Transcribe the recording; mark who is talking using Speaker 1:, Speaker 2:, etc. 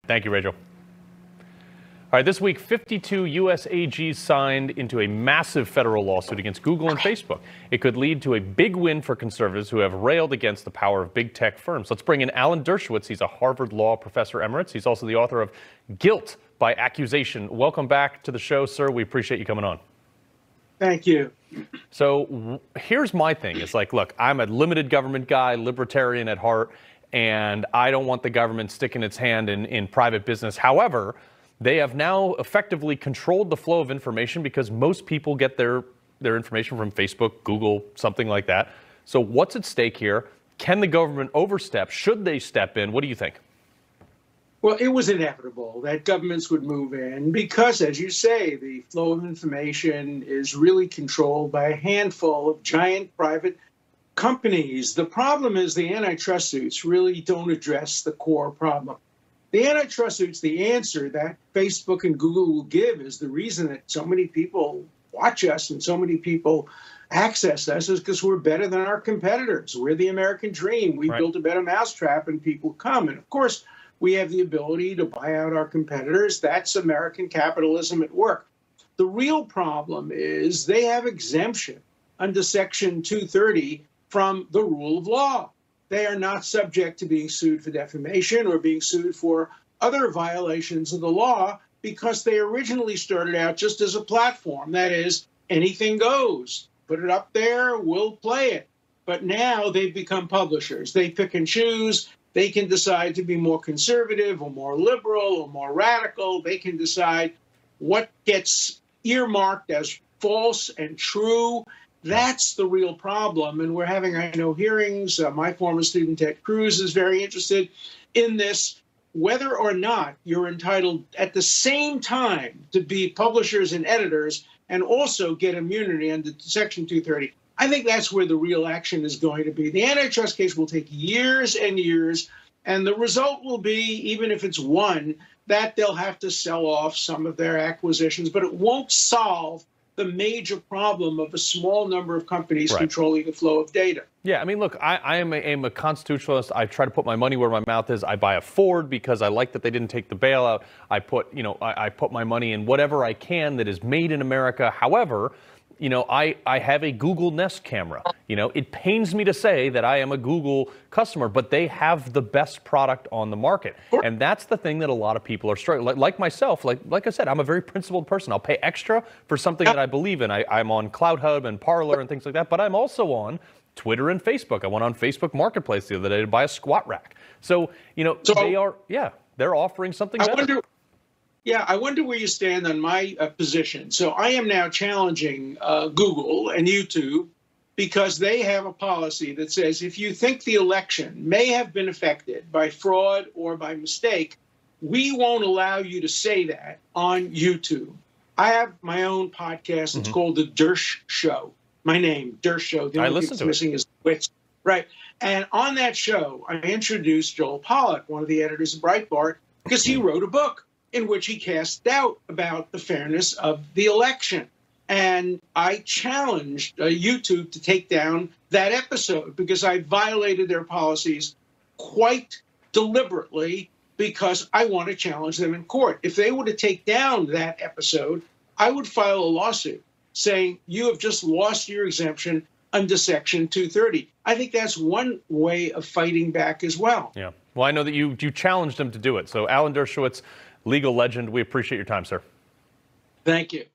Speaker 1: Thank you, Rachel. All right, this week, 52 U.S. AGs signed into a massive federal lawsuit against Google and Facebook. It could lead to a big win for conservatives who have railed against the power of big tech firms. Let's bring in Alan Dershowitz. He's a Harvard Law professor emeritus. He's also the author of Guilt by Accusation. Welcome back to the show, sir. We appreciate you coming on.
Speaker 2: Thank you.
Speaker 1: So here's my thing. It's like, look, I'm a limited government guy, libertarian at heart, and I don't want the government sticking its hand in private business. However, they have now effectively controlled the flow of information because most people get their information from Facebook, Google, something like that. So what's at stake here? Can the government overstep? Should they step in? What do you think?
Speaker 2: Well, it was inevitable that governments would move in because, as you say, the flow of information is really controlled by a handful of giant private companies. The problem is the antitrust suits really don't address the core problem. The antitrust suits, the answer that Facebook and Google will give is the reason that so many people watch us and so many people access us is because we're better than our competitors. We're the American dream. We built a better mousetrap and people come. And of course, we have the ability to buy out our competitors. That's American capitalism at work. The real problem is they have exemption under Section 230 from the rule of law. They are not subject to being sued for defamation or being sued for other violations of the law because they originally started out just as a platform. That is, anything goes. Put it up there, we'll play it. But now they've become publishers. They pick and choose. They can decide to be more conservative or more liberal or more radical. They can decide what gets earmarked as false and true. That's the real problem. And we're having, I know, hearings. My former student, Ted Cruz, is very interested in this. Whether or not you're entitled at the same time to be publishers and editors and also get immunity under Section 230. I think that's where the real action is going to be. The antitrust case will take years and years, and the result will be, even if it's won, that they'll have to sell off some of their acquisitions, but it won't solve the major problem of a small number of companies controlling the flow of data.
Speaker 1: Yeah, I mean, look, I am a constitutionalist. I try to put my money where my mouth is. I buy a Ford because I like that they didn't take the bailout. I put my money in whatever I can that is made in America. However, I have a Google Nest camera. It pains me to say that I am a Google customer, but they have the best product on the market. And that's the thing that a lot of people are struggling. Like myself, like I said, I'm a very principled person. I'll pay extra for something that I believe in. I'm on CloudHub and Parler and things like that, but I'm also on Twitter and Facebook. I went on Facebook Marketplace the other day to buy a squat rack. So, they're offering something better.
Speaker 2: I wonder where you stand on my position. So I am now challenging Google and YouTube because they have a policy that says if you think the election may have been affected by fraud or by mistake, we won't allow you to say that on YouTube. I have my own podcast. It's called The Dersh Show. My name, Dersh Show. The only thing that's missing is wits. Right. And on that show, I introduced Joel Pollak, one of the editors of Breitbart, because he wrote a book in which he cast doubt about the fairness of the election. And I challenged YouTube to take down that episode because I violated their policies quite deliberately because I want to challenge them in court. If they were to take down that episode, I would file a lawsuit saying you have just lost your exemption under Section 230. I think that's one way of fighting back as well.
Speaker 1: Yeah. Well, I know that you challenged them to do it. So Alan Dershowitz, legal legend, we appreciate your time, sir.
Speaker 2: Thank you.